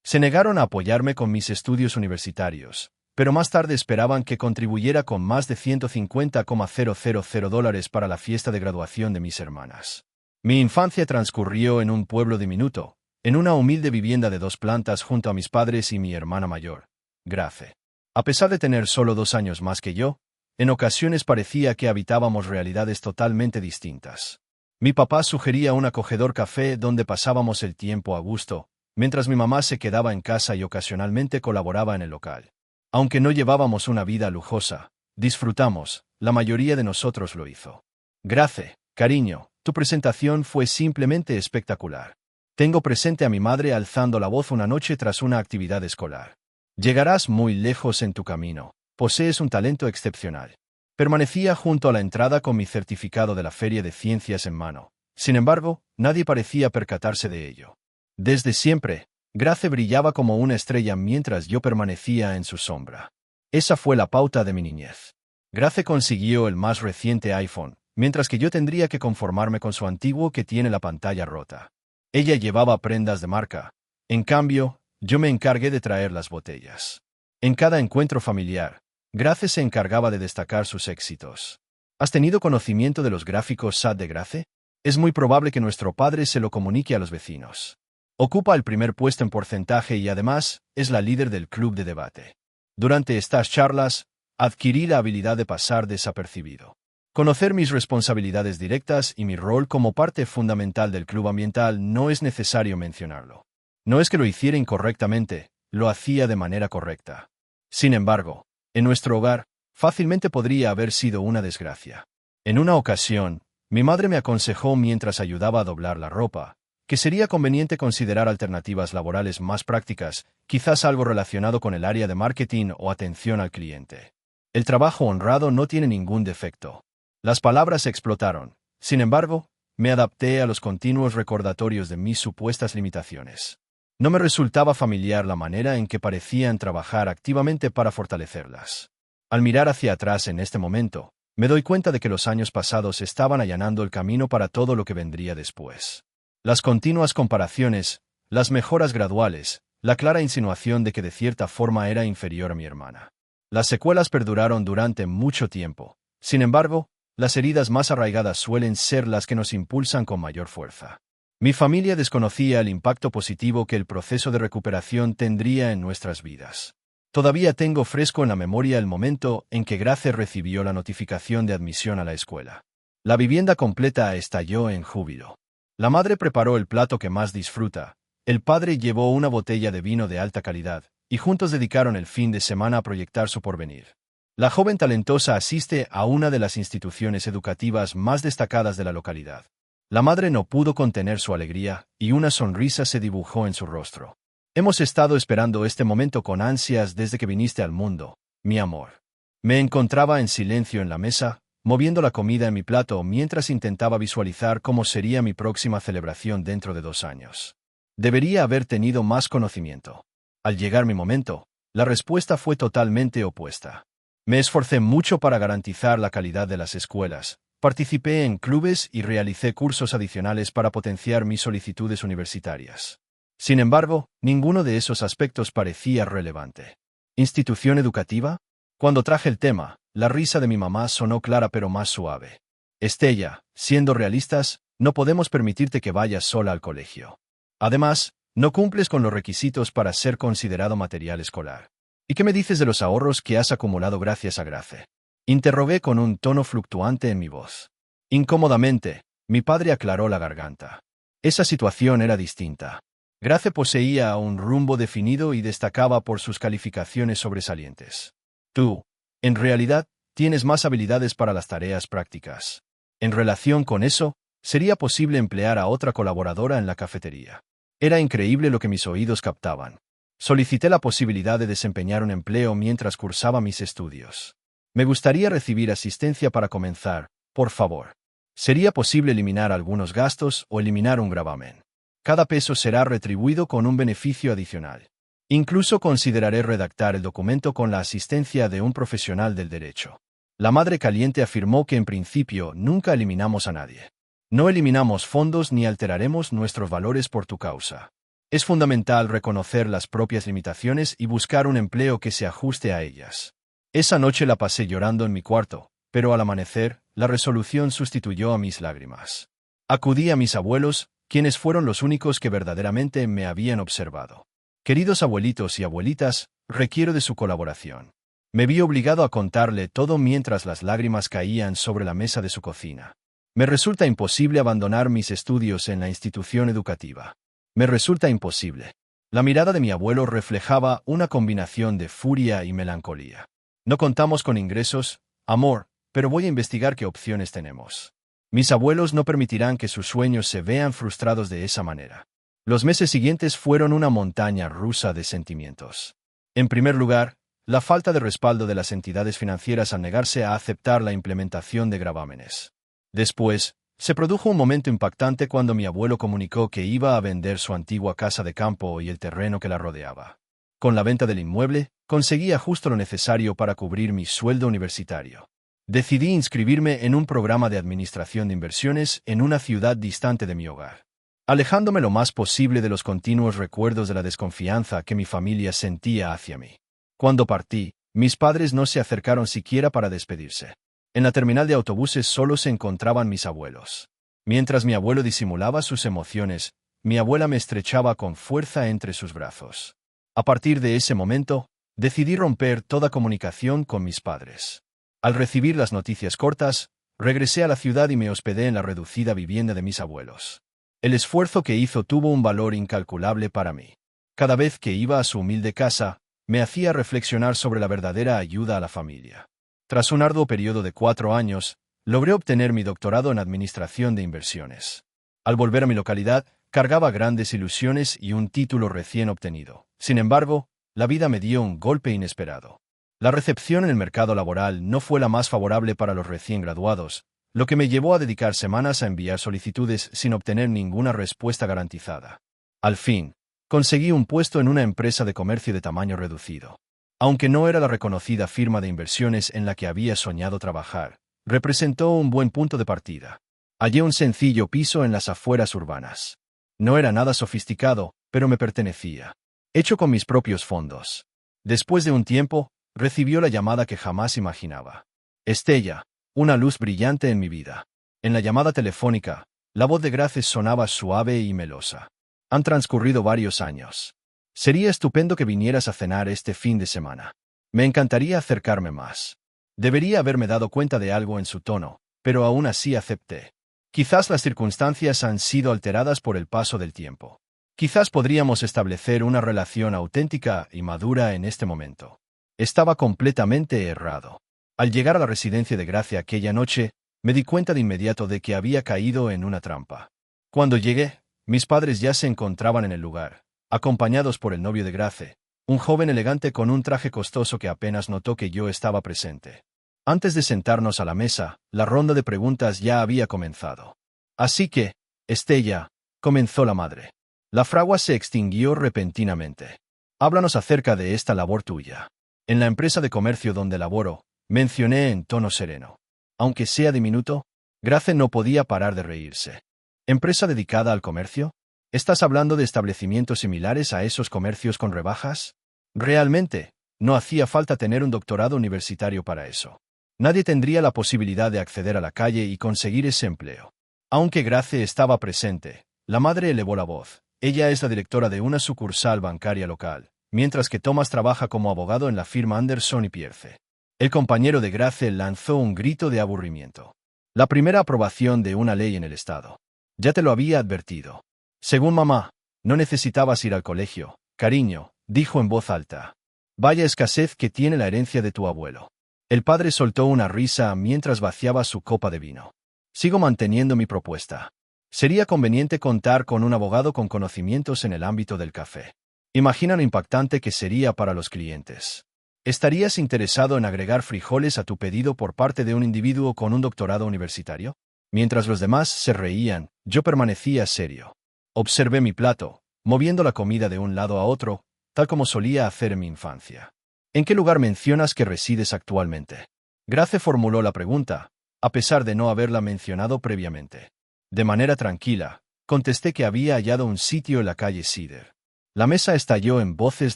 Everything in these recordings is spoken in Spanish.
Se negaron a apoyarme con mis estudios universitarios, pero más tarde esperaban que contribuyera con más de $150,000 para la fiesta de graduación de mis hermanas. Mi infancia transcurrió en un pueblo diminuto, en una humilde vivienda de 2 plantas junto a mis padres y mi hermana mayor, Grace. A pesar de tener solo 2 años más que yo, en ocasiones parecía que habitábamos realidades totalmente distintas. Mi papá sugería un acogedor café donde pasábamos el tiempo a gusto, mientras mi mamá se quedaba en casa y ocasionalmente colaboraba en el local. Aunque no llevábamos una vida lujosa, disfrutamos, la mayoría de nosotros lo hizo. Grace, cariño, tu presentación fue simplemente espectacular. Tengo presente a mi madre alzando la voz una noche tras una actividad escolar. Llegarás muy lejos en tu camino, posees un talento excepcional. Permanecía junto a la entrada con mi certificado de la Feria de Ciencias en mano. Sin embargo, nadie parecía percatarse de ello. Desde siempre, Grace brillaba como una estrella mientras yo permanecía en su sombra. Esa fue la pauta de mi niñez. Grace consiguió el más reciente iPhone, mientras que yo tendría que conformarme con su antiguo que tiene la pantalla rota. Ella llevaba prendas de marca. En cambio, yo me encargué de traer las botellas. En cada encuentro familiar, Grace se encargaba de destacar sus éxitos. ¿Has tenido conocimiento de los gráficos SAT de Grace? Es muy probable que nuestro padre se lo comunique a los vecinos. Ocupa el primer puesto en porcentaje y además es la líder del club de debate. Durante estas charlas, adquirí la habilidad de pasar desapercibido. Conocer mis responsabilidades directas y mi rol como parte fundamental del club ambiental no es necesario mencionarlo. No es que lo hiciera incorrectamente, lo hacía de manera correcta. Sin embargo, en nuestro hogar, fácilmente podría haber sido una desgracia. En una ocasión, mi madre me aconsejó mientras ayudaba a doblar la ropa, que sería conveniente considerar alternativas laborales más prácticas, quizás algo relacionado con el área de marketing o atención al cliente. El trabajo honrado no tiene ningún defecto. Las palabras explotaron. Sin embargo, me adapté a los continuos recordatorios de mis supuestas limitaciones. No me resultaba familiar la manera en que parecían trabajar activamente para fortalecerlas. Al mirar hacia atrás en este momento, me doy cuenta de que los años pasados estaban allanando el camino para todo lo que vendría después. Las continuas comparaciones, las mejoras graduales, la clara insinuación de que de cierta forma era inferior a mi hermana. Las secuelas perduraron durante mucho tiempo. Sin embargo, las heridas más arraigadas suelen ser las que nos impulsan con mayor fuerza. Mi familia desconocía el impacto positivo que el proceso de recuperación tendría en nuestras vidas. Todavía tengo fresco en la memoria el momento en que Grace recibió la notificación de admisión a la escuela. La vivienda completa estalló en júbilo. La madre preparó el plato que más disfruta, el padre llevó una botella de vino de alta calidad, y juntos dedicaron el fin de semana a proyectar su porvenir. La joven talentosa asiste a una de las instituciones educativas más destacadas de la localidad. La madre no pudo contener su alegría, y una sonrisa se dibujó en su rostro. Hemos estado esperando este momento con ansias desde que viniste al mundo, mi amor. Me encontraba en silencio en la mesa, moviendo la comida en mi plato mientras intentaba visualizar cómo sería mi próxima celebración dentro de 2 años. Debería haber tenido más conocimiento. Al llegar mi momento, la respuesta fue totalmente opuesta. Me esforcé mucho para garantizar la calidad de las escuelas, participé en clubes y realicé cursos adicionales para potenciar mis solicitudes universitarias. Sin embargo, ninguno de esos aspectos parecía relevante. ¿Institución educativa? Cuando traje el tema, la risa de mi mamá sonó clara pero más suave. Estella, siendo realistas, no podemos permitirte que vayas sola al colegio. Además, no cumples con los requisitos para ser considerado material escolar. ¿Y qué me dices de los ahorros que has acumulado gracias a Grace? Interrogué con un tono fluctuante en mi voz. Incómodamente, mi padre aclaró la garganta. Esa situación era distinta. Grace poseía un rumbo definido y destacaba por sus calificaciones sobresalientes. Tú, en realidad, tienes más habilidades para las tareas prácticas. En relación con eso, sería posible emplear a otra colaboradora en la cafetería. Era increíble lo que mis oídos captaban. Solicité la posibilidad de desempeñar un empleo mientras cursaba mis estudios. Me gustaría recibir asistencia para comenzar, por favor. Sería posible eliminar algunos gastos o eliminar un gravamen. Cada peso será retribuido con un beneficio adicional. Incluso consideraré redactar el documento con la asistencia de un profesional del derecho. La madre caliente afirmó que en principio nunca eliminamos a nadie. No eliminamos fondos ni alteraremos nuestros valores por tu causa. Es fundamental reconocer las propias limitaciones y buscar un empleo que se ajuste a ellas. Esa noche la pasé llorando en mi cuarto, pero al amanecer, la resolución sustituyó a mis lágrimas. Acudí a mis abuelos, quienes fueron los únicos que verdaderamente me habían observado. Queridos abuelitos y abuelitas, requiero de su colaboración. Me vi obligado a contarle todo mientras las lágrimas caían sobre la mesa de su cocina. Me resulta imposible abandonar mis estudios en la institución educativa. Me resulta imposible. La mirada de mi abuelo reflejaba una combinación de furia y melancolía. No contamos con ingresos, amor, pero voy a investigar qué opciones tenemos. Mis abuelos no permitirán que sus sueños se vean frustrados de esa manera. Los meses siguientes fueron una montaña rusa de sentimientos. En primer lugar, la falta de respaldo de las entidades financieras al negarse a aceptar la implementación de gravámenes. Después, se produjo un momento impactante cuando mi abuelo comunicó que iba a vender su antigua casa de campo y el terreno que la rodeaba. Con la venta del inmueble, conseguía justo lo necesario para cubrir mi sueldo universitario. Decidí inscribirme en un programa de administración de inversiones en una ciudad distante de mi hogar, alejándome lo más posible de los continuos recuerdos de la desconfianza que mi familia sentía hacia mí. Cuando partí, mis padres no se acercaron siquiera para despedirse. En la terminal de autobuses solo se encontraban mis abuelos. Mientras mi abuelo disimulaba sus emociones, mi abuela me estrechaba con fuerza entre sus brazos. A partir de ese momento, decidí romper toda comunicación con mis padres. Al recibir las noticias cortas, regresé a la ciudad y me hospedé en la reducida vivienda de mis abuelos. El esfuerzo que hizo tuvo un valor incalculable para mí. Cada vez que iba a su humilde casa, me hacía reflexionar sobre la verdadera ayuda a la familia. Tras un arduo periodo de 4 años, logré obtener mi doctorado en Administración de Inversiones. Al volver a mi localidad, cargaba grandes ilusiones y un título recién obtenido. Sin embargo, la vida me dio un golpe inesperado. La recepción en el mercado laboral no fue la más favorable para los recién graduados, lo que me llevó a dedicar semanas a enviar solicitudes sin obtener ninguna respuesta garantizada. Al fin, conseguí un puesto en una empresa de comercio de tamaño reducido. Aunque no era la reconocida firma de inversiones en la que había soñado trabajar, representó un buen punto de partida. Hallé un sencillo piso en las afueras urbanas. No era nada sofisticado, pero me pertenecía. Hecho con mis propios fondos. Después de un tiempo, recibió la llamada que jamás imaginaba. Estella, una luz brillante en mi vida. En la llamada telefónica, la voz de Grace sonaba suave y melosa. Han transcurrido varios años. Sería estupendo que vinieras a cenar este fin de semana. Me encantaría acercarme más. Debería haberme dado cuenta de algo en su tono, pero aún así acepté. Quizás las circunstancias han sido alteradas por el paso del tiempo. Quizás podríamos establecer una relación auténtica y madura en este momento. Estaba completamente errado. Al llegar a la residencia de Grace aquella noche, me di cuenta de inmediato de que había caído en una trampa. Cuando llegué, mis padres ya se encontraban en el lugar, acompañados por el novio de Grace, un joven elegante con un traje costoso que apenas notó que yo estaba presente. Antes de sentarnos a la mesa, la ronda de preguntas ya había comenzado. Así que, Estella, comenzó la madre. La fragua se extinguió repentinamente. Háblanos acerca de esta labor tuya. En la empresa de comercio donde laboro, mencioné en tono sereno. Aunque sea diminuto, Grace no podía parar de reírse. ¿Empresa dedicada al comercio? ¿Estás hablando de establecimientos similares a esos comercios con rebajas? Realmente, no hacía falta tener un doctorado universitario para eso. Nadie tendría la posibilidad de acceder a la calle y conseguir ese empleo. Aunque Grace estaba presente, la madre elevó la voz. Ella es la directora de una sucursal bancaria local, mientras que Thomas trabaja como abogado en la firma Anderson y Pierce. El compañero de Grace lanzó un grito de aburrimiento. La primera aprobación de una ley en el estado. Ya te lo había advertido. Según mamá, no necesitabas ir al colegio, cariño, dijo en voz alta. Vaya escasez que tiene la herencia de tu abuelo. El padre soltó una risa mientras vaciaba su copa de vino. Sigo manteniendo mi propuesta. Sería conveniente contar con un abogado con conocimientos en el ámbito del café. Imagina lo impactante que sería para los clientes. ¿Estarías interesado en agregar frijoles a tu pedido por parte de un individuo con un doctorado universitario? Mientras los demás se reían, yo permanecía serio. Observé mi plato, moviendo la comida de un lado a otro, tal como solía hacer en mi infancia. ¿En qué lugar mencionas que resides actualmente? Grace formuló la pregunta, a pesar de no haberla mencionado previamente. De manera tranquila, contesté que había hallado un sitio en la calle Cedar. La mesa estalló en voces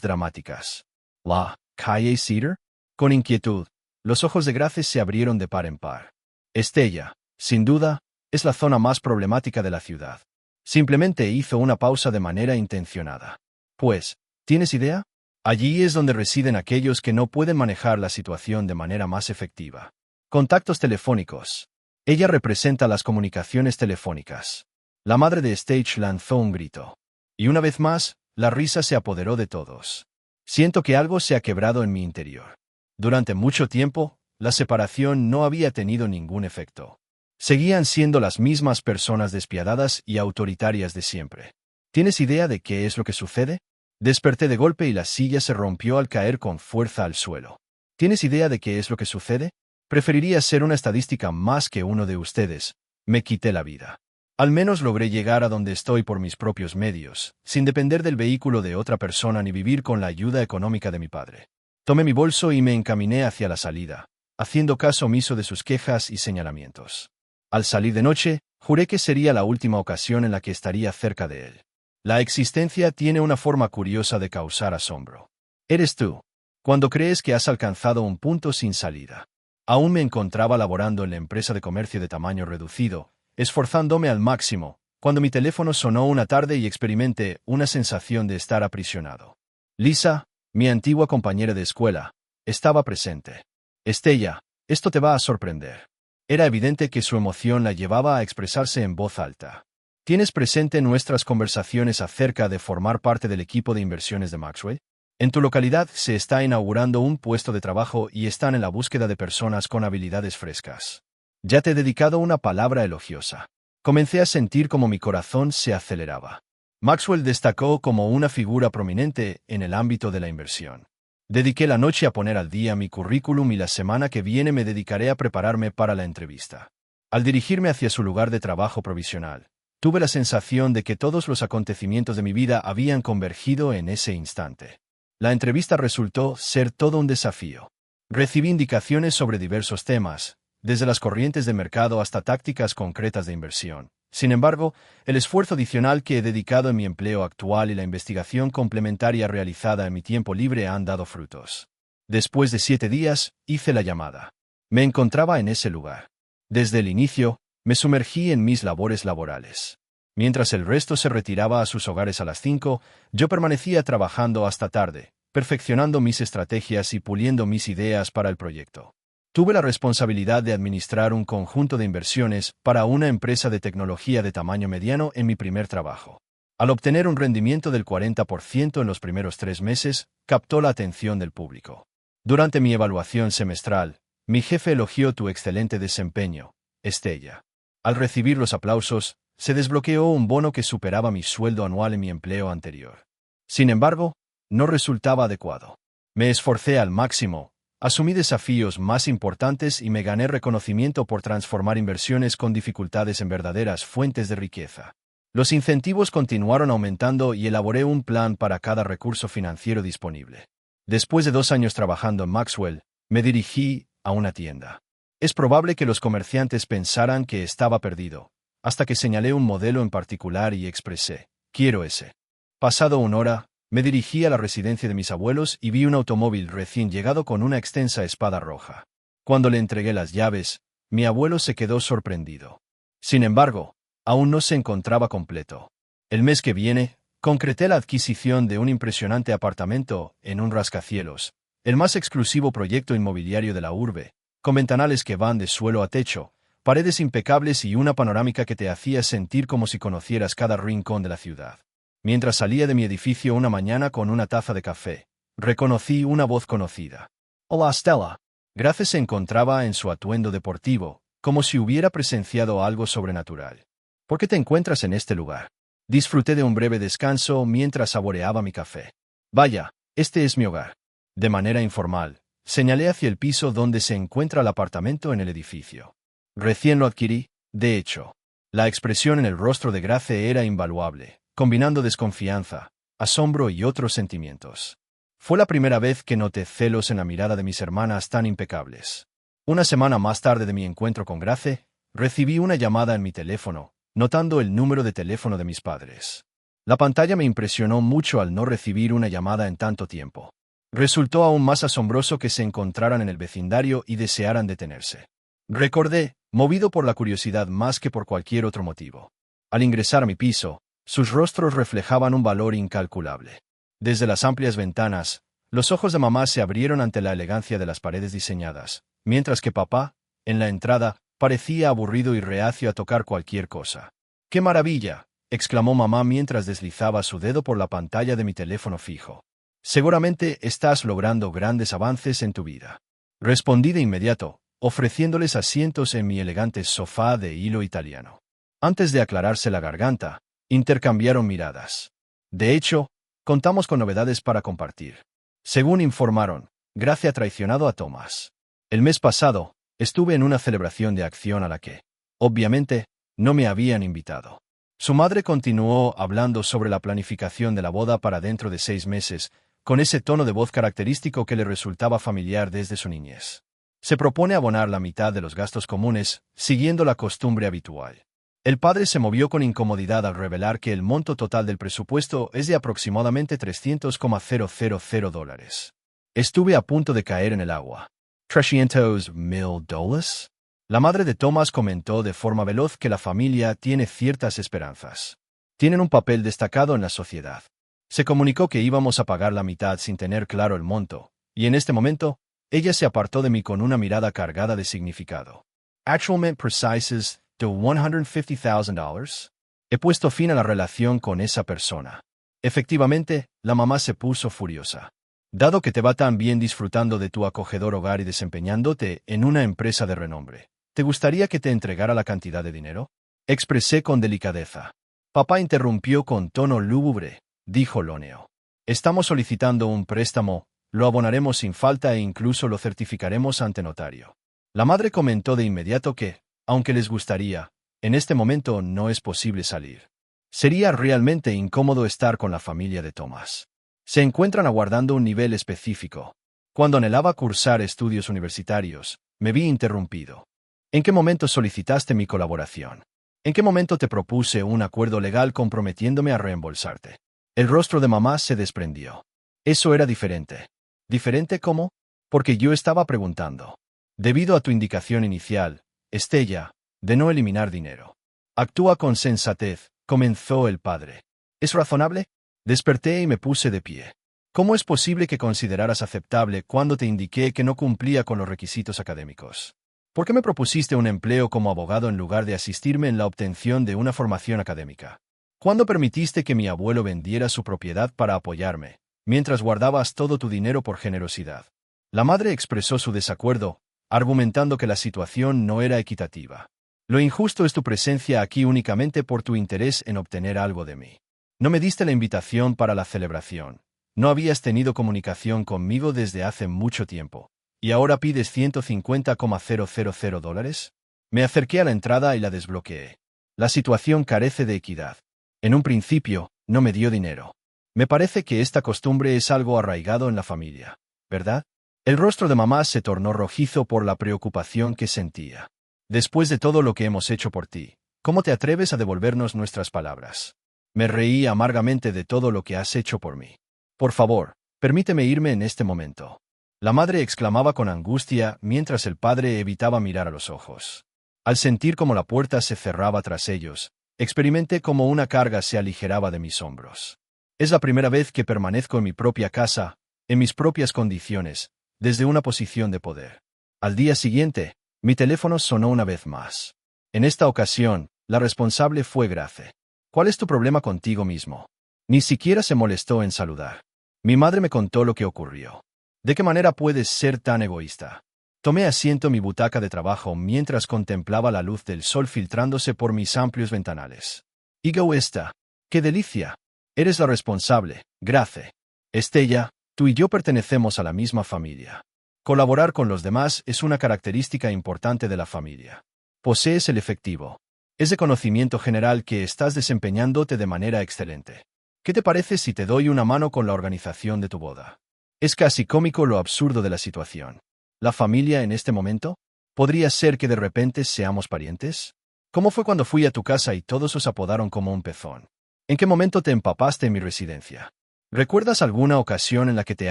dramáticas. ¿La calle Cedar? Con inquietud, los ojos de Grace se abrieron de par en par. Estella, sin duda, es la zona más problemática de la ciudad. Simplemente hizo una pausa de manera intencionada. Pues, ¿tienes idea? Allí es donde residen aquellos que no pueden manejar la situación de manera más efectiva. Contactos telefónicos. Ella representa las comunicaciones telefónicas. La madre de Stage lanzó un grito. Y una vez más, la risa se apoderó de todos. Siento que algo se ha quebrado en mi interior. Durante mucho tiempo, la separación no había tenido ningún efecto. Seguían siendo las mismas personas despiadadas y autoritarias de siempre. ¿Tienes idea de qué es lo que sucede? Desperté de golpe y la silla se rompió al caer con fuerza al suelo. ¿Tienes idea de qué es lo que sucede? Preferiría ser una estadística más que uno de ustedes. Me quité la vida. Al menos logré llegar a donde estoy por mis propios medios, sin depender del vehículo de otra persona ni vivir con la ayuda económica de mi padre. Tomé mi bolso y me encaminé hacia la salida, haciendo caso omiso de sus quejas y señalamientos. Al salir de noche, juré que sería la última ocasión en la que estaría cerca de él. La existencia tiene una forma curiosa de causar asombro. Eres tú, cuando crees que has alcanzado un punto sin salida. Aún me encontraba laborando en la empresa de comercio de tamaño reducido, esforzándome al máximo, cuando mi teléfono sonó una tarde y experimenté una sensación de estar aprisionado. Lisa, mi antigua compañera de escuela, estaba presente. Estella, esto te va a sorprender. Era evidente que su emoción la llevaba a expresarse en voz alta. ¿Tienes presente nuestras conversaciones acerca de formar parte del equipo de inversiones de Maxwell? En tu localidad se está inaugurando un puesto de trabajo y están en la búsqueda de personas con habilidades frescas. Ya te he dedicado una palabra elogiosa. Comencé a sentir como mi corazón se aceleraba. Maxwell destacó como una figura prominente en el ámbito de la inversión. Dediqué la noche a poner al día mi currículum y la semana que viene me dedicaré a prepararme para la entrevista. Al dirigirme hacia su lugar de trabajo provisional, tuve la sensación de que todos los acontecimientos de mi vida habían convergido en ese instante. La entrevista resultó ser todo un desafío. Recibí indicaciones sobre diversos temas, desde las corrientes de mercado hasta tácticas concretas de inversión. Sin embargo, el esfuerzo adicional que he dedicado en mi empleo actual y la investigación complementaria realizada en mi tiempo libre han dado frutos. Después de 7 días, hice la llamada. Me encontraba en ese lugar. Desde el inicio, me sumergí en mis labores laborales. Mientras el resto se retiraba a sus hogares a las 5, yo permanecía trabajando hasta tarde, perfeccionando mis estrategias y puliendo mis ideas para el proyecto. Tuve la responsabilidad de administrar un conjunto de inversiones para una empresa de tecnología de tamaño mediano en mi primer trabajo. Al obtener un rendimiento del 40% en los primeros 3 meses, captó la atención del público. Durante mi evaluación semestral, mi jefe elogió tu excelente desempeño, Estella. Al recibir los aplausos, se desbloqueó un bono que superaba mi sueldo anual en mi empleo anterior. Sin embargo, no resultaba adecuado. Me esforcé al máximo, asumí desafíos más importantes y me gané reconocimiento por transformar inversiones con dificultades en verdaderas fuentes de riqueza. Los incentivos continuaron aumentando y elaboré un plan para cada recurso financiero disponible. Después de 2 años trabajando en Maxwell, me dirigí a una tienda. Es probable que los comerciantes pensaran que estaba perdido, hasta que señalé un modelo en particular y expresé, quiero ese. Pasado 1 hora, me dirigí a la residencia de mis abuelos y vi un automóvil recién llegado con una extensa espada roja. Cuando le entregué las llaves, mi abuelo se quedó sorprendido. Sin embargo, aún no se encontraba completo. El mes que viene, concreté la adquisición de un impresionante apartamento en un rascacielos, el más exclusivo proyecto inmobiliario de la urbe, con ventanales que van de suelo a techo, paredes impecables y una panorámica que te hacía sentir como si conocieras cada rincón de la ciudad. Mientras salía de mi edificio una mañana con una taza de café, reconocí una voz conocida. Hola, Stella. Grace se encontraba en su atuendo deportivo, como si hubiera presenciado algo sobrenatural. ¿Por qué te encuentras en este lugar? Disfruté de un breve descanso mientras saboreaba mi café. Vaya, este es mi hogar. De manera informal, señalé hacia el piso donde se encuentra el apartamento en el edificio. Recién lo adquirí, de hecho. La expresión en el rostro de Grace era invaluable, combinando desconfianza, asombro y otros sentimientos. Fue la primera vez que noté celos en la mirada de mis hermanas tan impecables. Una semana más tarde de mi encuentro con Grace, recibí una llamada en mi teléfono, notando el número de teléfono de mis padres. La pantalla me impresionó mucho al no recibir una llamada en tanto tiempo. Resultó aún más asombroso que se encontraran en el vecindario y desearan detenerse. Recordé, movido por la curiosidad más que por cualquier otro motivo. Al ingresar a mi piso, sus rostros reflejaban un valor incalculable. Desde las amplias ventanas, los ojos de mamá se abrieron ante la elegancia de las paredes diseñadas, mientras que papá, en la entrada, parecía aburrido y reacio a tocar cualquier cosa. ¡Qué maravilla!, exclamó mamá mientras deslizaba su dedo por la pantalla de mi teléfono fijo. Seguramente estás logrando grandes avances en tu vida. Respondí de inmediato, ofreciéndoles asientos en mi elegante sofá de hilo italiano. Antes de aclararse la garganta, intercambiaron miradas. De hecho, contamos con novedades para compartir. Según informaron, Grace ha traicionado a Thomas. El mes pasado, estuve en una celebración de acción a la que, obviamente, no me habían invitado. Su madre continuó hablando sobre la planificación de la boda para dentro de 6 meses, con ese tono de voz característico que le resultaba familiar desde su niñez. Se propone abonar la mitad de los gastos comunes, siguiendo la costumbre habitual. El padre se movió con incomodidad al revelar que el monto total del presupuesto es de aproximadamente $300,000. Estuve a punto de caer en el agua. $300,000. La madre de Thomas comentó de forma veloz que la familia tiene ciertas esperanzas. Tienen un papel destacado en la sociedad. Se comunicó que íbamos a pagar la mitad sin tener claro el monto, y en este momento, ella se apartó de mí con una mirada cargada de significado. Actualmente precises de $150,000. He puesto fin a la relación con esa persona. Efectivamente, la mamá se puso furiosa. Dado que te va tan bien disfrutando de tu acogedor hogar y desempeñándote en una empresa de renombre, ¿te gustaría que te entregara la cantidad de dinero? Expresé con delicadeza. Papá interrumpió con tono lúgubre, dijo Loneo. Estamos solicitando un préstamo, lo abonaremos sin falta e incluso lo certificaremos ante notario. La madre comentó de inmediato que, aunque les gustaría, en este momento no es posible salir. Sería realmente incómodo estar con la familia de Thomas. Se encuentran aguardando un nivel específico. Cuando anhelaba cursar estudios universitarios, me vi interrumpido. ¿En qué momento solicitaste mi colaboración? ¿En qué momento te propuse un acuerdo legal comprometiéndome a reembolsarte? El rostro de mamá se desprendió. Eso era diferente. ¿Diferente cómo? Porque yo estaba preguntando. Debido a tu indicación inicial, Estella, de no eliminar dinero. Actúa con sensatez, comenzó el padre. ¿Es razonable? Desperté y me puse de pie. ¿Cómo es posible que consideraras aceptable cuando te indiqué que no cumplía con los requisitos académicos? ¿Por qué me propusiste un empleo como abogado en lugar de asistirme en la obtención de una formación académica? ¿Cuándo permitiste que mi abuelo vendiera su propiedad para apoyarme, mientras guardabas todo tu dinero por generosidad? La madre expresó su desacuerdo, argumentando que la situación no era equitativa. Lo injusto es tu presencia aquí únicamente por tu interés en obtener algo de mí. No me diste la invitación para la celebración. No habías tenido comunicación conmigo desde hace mucho tiempo. ¿Y ahora pides $150,000? Me acerqué a la entrada y la desbloqueé. La situación carece de equidad. En un principio, no me dio dinero. Me parece que esta costumbre es algo arraigado en la familia, ¿verdad? El rostro de mamá se tornó rojizo por la preocupación que sentía. Después de todo lo que hemos hecho por ti, ¿cómo te atreves a devolvernos nuestras palabras? Me reí amargamente de todo lo que has hecho por mí. Por favor, permíteme irme en este momento. La madre exclamaba con angustia mientras el padre evitaba mirar a los ojos. Al sentir cómo la puerta se cerraba tras ellos, experimenté cómo una carga se aligeraba de mis hombros. Es la primera vez que permanezco en mi propia casa, en mis propias condiciones, desde una posición de poder. Al día siguiente, mi teléfono sonó una vez más. En esta ocasión, la responsable fue Grace. ¿Cuál es tu problema contigo mismo? Ni siquiera se molestó en saludar. Mi madre me contó lo que ocurrió. ¿De qué manera puedes ser tan egoísta? Tomé asiento en mi butaca de trabajo mientras contemplaba la luz del sol filtrándose por mis amplios ventanales. Egoísta. ¡Qué delicia! Eres la responsable, Grace. Estella, tú y yo pertenecemos a la misma familia. Colaborar con los demás es una característica importante de la familia. Posees el efectivo. Es de conocimiento general que estás desempeñándote de manera excelente. ¿Qué te parece si te doy una mano con la organización de tu boda? Es casi cómico lo absurdo de la situación. ¿La familia en este momento? ¿Podría ser que de repente seamos parientes? ¿Cómo fue cuando fui a tu casa y todos os apodaron como un pezón? ¿En qué momento te empapaste en mi residencia? ¿Recuerdas alguna ocasión en la que te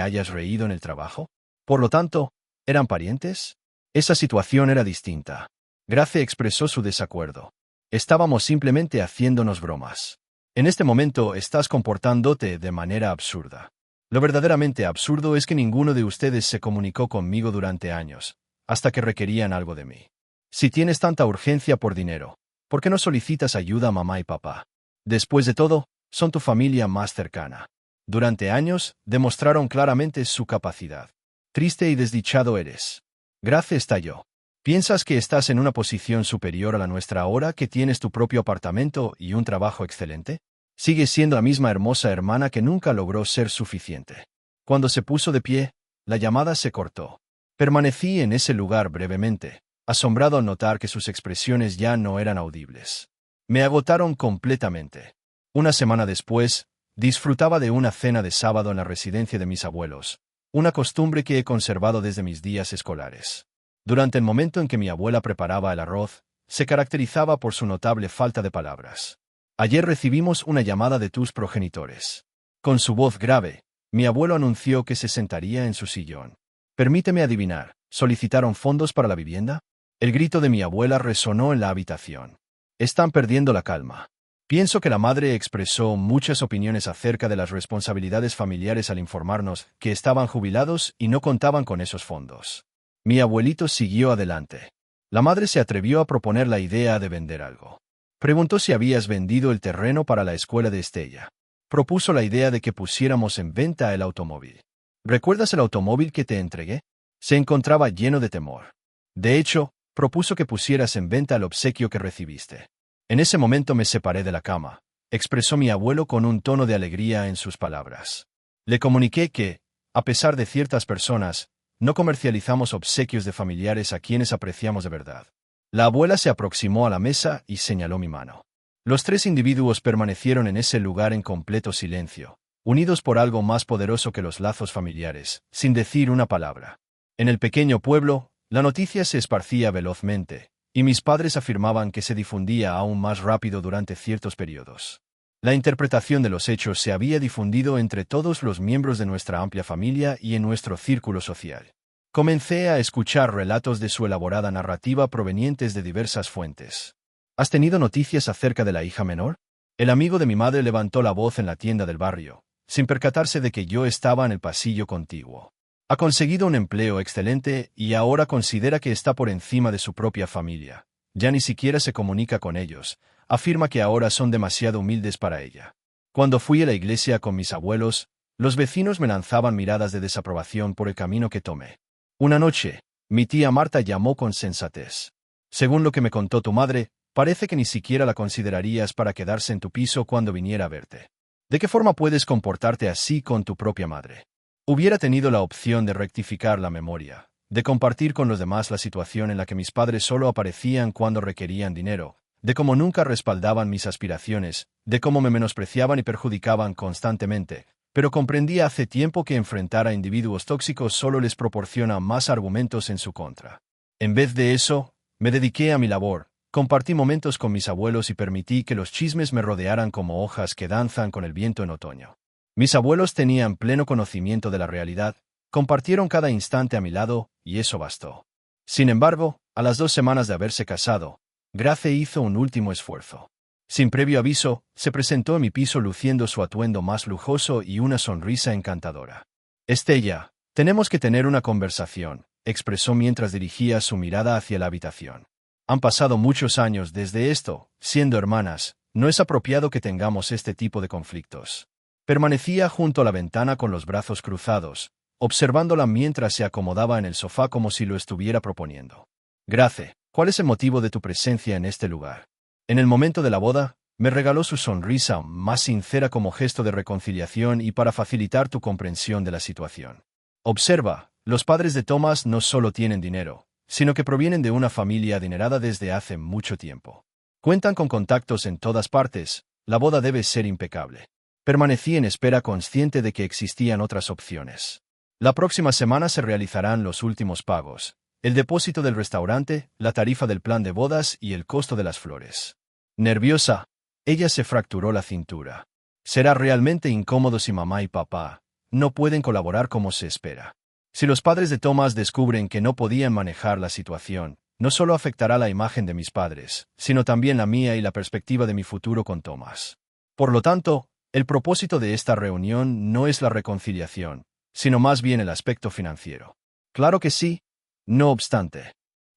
hayas reído en el trabajo? Por lo tanto, ¿eran parientes? Esa situación era distinta. Grace expresó su desacuerdo. Estábamos simplemente haciéndonos bromas. En este momento estás comportándote de manera absurda. Lo verdaderamente absurdo es que ninguno de ustedes se comunicó conmigo durante años, hasta que requerían algo de mí. Si tienes tanta urgencia por dinero, ¿por qué no solicitas ayuda a mamá y papá? Después de todo, son tu familia más cercana. Durante años, demostraron claramente su capacidad. Triste y desdichado eres. Grace estalló. ¿Piensas que estás en una posición superior a la nuestra ahora que tienes tu propio apartamento y un trabajo excelente? Sigues siendo la misma hermosa hermana que nunca logró ser suficiente. Cuando se puso de pie, la llamada se cortó. Permanecí en ese lugar brevemente, asombrado al notar que sus expresiones ya no eran audibles. Me agotaron completamente. Una semana después, disfrutaba de una cena de sábado en la residencia de mis abuelos, una costumbre que he conservado desde mis días escolares. Durante el momento en que mi abuela preparaba el arroz, se caracterizaba por su notable falta de palabras. Ayer recibimos una llamada de tus progenitores. Con su voz grave, mi abuelo anunció que se sentaría en su sillón. Permíteme adivinar, ¿solicitaron fondos para la vivienda? El grito de mi abuela resonó en la habitación. Están perdiendo la calma. Pienso que la madre expresó muchas opiniones acerca de las responsabilidades familiares al informarnos que estaban jubilados y no contaban con esos fondos. Mi abuelito siguió adelante. La madre se atrevió a proponer la idea de vender algo. Preguntó si habías vendido el terreno para la escuela de Estella. Propuso la idea de que pusiéramos en venta el automóvil. ¿Recuerdas el automóvil que te entregué? Se encontraba lleno de temor. De hecho, propuso que pusieras en venta el obsequio que recibiste. En ese momento me separé de la cama, expresó mi abuelo con un tono de alegría en sus palabras. Le comuniqué que, a pesar de ciertas personas, no comercializamos obsequios de familiares a quienes apreciamos de verdad. La abuela se aproximó a la mesa y señaló mi mano. Los tres individuos permanecieron en ese lugar en completo silencio, unidos por algo más poderoso que los lazos familiares, sin decir una palabra. En el pequeño pueblo, la noticia se esparcía velozmente, y mis padres afirmaban que se difundía aún más rápido durante ciertos periodos. La interpretación de los hechos se había difundido entre todos los miembros de nuestra amplia familia y en nuestro círculo social. Comencé a escuchar relatos de su elaborada narrativa provenientes de diversas fuentes. ¿Has tenido noticias acerca de la hija menor? El amigo de mi madre levantó la voz en la tienda del barrio, sin percatarse de que yo estaba en el pasillo contiguo. Ha conseguido un empleo excelente y ahora considera que está por encima de su propia familia. Ya ni siquiera se comunica con ellos. Afirma que ahora son demasiado humildes para ella. Cuando fui a la iglesia con mis abuelos, los vecinos me lanzaban miradas de desaprobación por el camino que tomé. Una noche, mi tía Marta llamó con sensatez. Según lo que me contó tu madre, parece que ni siquiera la considerarías para quedarse en tu piso cuando viniera a verte. ¿De qué forma puedes comportarte así con tu propia madre? Hubiera tenido la opción de rectificar la memoria, de compartir con los demás la situación en la que mis padres solo aparecían cuando requerían dinero, de cómo nunca respaldaban mis aspiraciones, de cómo me menospreciaban y perjudicaban constantemente, pero comprendía hace tiempo que enfrentar a individuos tóxicos solo les proporciona más argumentos en su contra. En vez de eso, me dediqué a mi labor, compartí momentos con mis abuelos y permití que los chismes me rodearan como hojas que danzan con el viento en otoño. Mis abuelos tenían pleno conocimiento de la realidad, compartieron cada instante a mi lado, y eso bastó. Sin embargo, a las 2 semanas de haberse casado, Grace hizo un último esfuerzo. Sin previo aviso, se presentó en mi piso luciendo su atuendo más lujoso y una sonrisa encantadora. Estella, tenemos que tener una conversación, expresó mientras dirigía su mirada hacia la habitación. Han pasado muchos años desde esto, siendo hermanas, no es apropiado que tengamos este tipo de conflictos. Permanecía junto a la ventana con los brazos cruzados, observándola mientras se acomodaba en el sofá como si lo estuviera proponiendo. Grace, ¿cuál es el motivo de tu presencia en este lugar? En el momento de la boda, me regaló su sonrisa más sincera como gesto de reconciliación y para facilitar tu comprensión de la situación. Observa, los padres de Thomas no solo tienen dinero, sino que provienen de una familia adinerada desde hace mucho tiempo. Cuentan con contactos en todas partes, la boda debe ser impecable. Permanecí en espera consciente de que existían otras opciones. La próxima semana se realizarán los últimos pagos, el depósito del restaurante, la tarifa del plan de bodas y el costo de las flores. Nerviosa, Ella se fracturó la cintura. Será realmente incómodo si mamá y papá no pueden colaborar como se espera. Si los padres de Thomas descubren que no podían manejar la situación, no solo afectará la imagen de mis padres, sino también la mía y la perspectiva de mi futuro con Thomas. Por lo tanto, el propósito de esta reunión no es la reconciliación, sino más bien el aspecto financiero. Claro que sí. No obstante.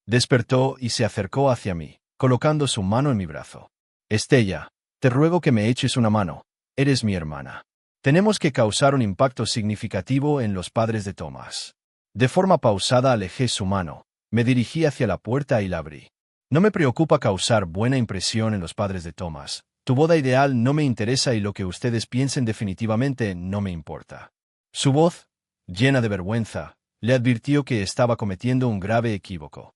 Despertó y se acercó hacia mí, colocando su mano en mi brazo. Estella, te ruego que me eches una mano. Eres mi hermana. Tenemos que causar un impacto significativo en los padres de Thomas. De forma pausada alejé su mano, me dirigí hacia la puerta y la abrí. No me preocupa causar buena impresión en los padres de Thomas. Tu boda ideal no me interesa y lo que ustedes piensen definitivamente no me importa. Su voz, llena de vergüenza, le advirtió que estaba cometiendo un grave equívoco.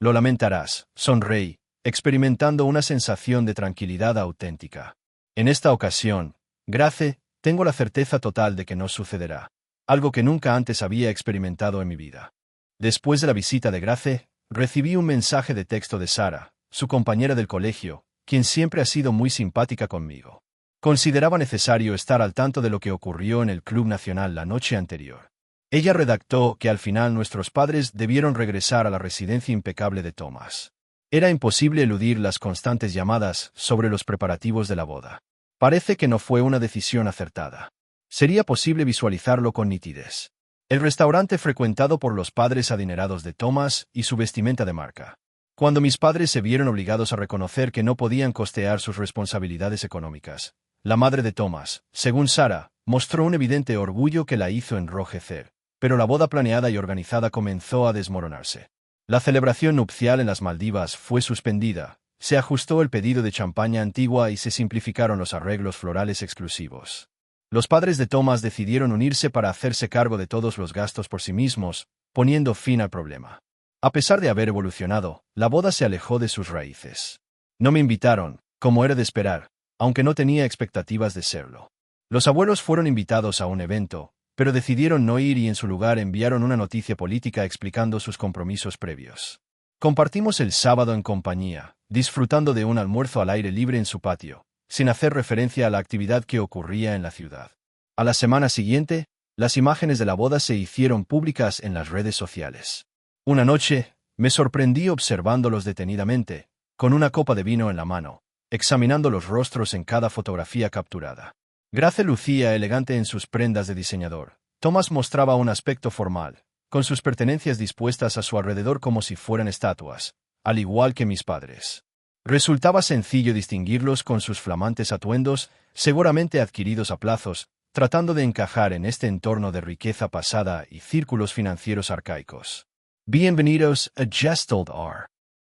Lo lamentarás, sonreí, experimentando una sensación de tranquilidad auténtica. En esta ocasión, Grace, tengo la certeza total de que no sucederá, algo que nunca antes había experimentado en mi vida. Después de la visita de Grace, recibí un mensaje de texto de Sara, su compañera del colegio, quien siempre ha sido muy simpática conmigo. Consideraba necesario estar al tanto de lo que ocurrió en el Club Nacional la noche anterior. Ella redactó que al final nuestros padres debieron regresar a la residencia impecable de Thomas. Era imposible eludir las constantes llamadas sobre los preparativos de la boda. Parece que no fue una decisión acertada. Sería posible visualizarlo con nitidez. El restaurante frecuentado por los padres adinerados de Thomas y su vestimenta de marca. Cuando mis padres se vieron obligados a reconocer que no podían costear sus responsabilidades económicas, la madre de Thomas, según Sara, mostró un evidente orgullo que la hizo enrojecer. Pero la boda planeada y organizada comenzó a desmoronarse. La celebración nupcial en las Maldivas fue suspendida, se ajustó el pedido de champaña antigua y se simplificaron los arreglos florales exclusivos. Los padres de Thomas decidieron unirse para hacerse cargo de todos los gastos por sí mismos, poniendo fin al problema. A pesar de haber evolucionado, la boda se alejó de sus raíces. No me invitaron, como era de esperar, aunque no tenía expectativas de serlo. Los abuelos fueron invitados a un evento, pero decidieron no ir y en su lugar enviaron una noticia política explicando sus compromisos previos. Compartimos el sábado en compañía, disfrutando de un almuerzo al aire libre en su patio, sin hacer referencia a la actividad que ocurría en la ciudad. A la semana siguiente, las imágenes de la boda se hicieron públicas en las redes sociales. Una noche, me sorprendí observándolos detenidamente, con una copa de vino en la mano, examinando los rostros en cada fotografía capturada. Grace lucía elegante en sus prendas de diseñador. Thomas mostraba un aspecto formal, con sus pertenencias dispuestas a su alrededor como si fueran estatuas, al igual que mis padres. Resultaba sencillo distinguirlos con sus flamantes atuendos, seguramente adquiridos a plazos, tratando de encajar en este entorno de riqueza pasada y círculos financieros arcaicos. Bienvenidos a Gestalt R.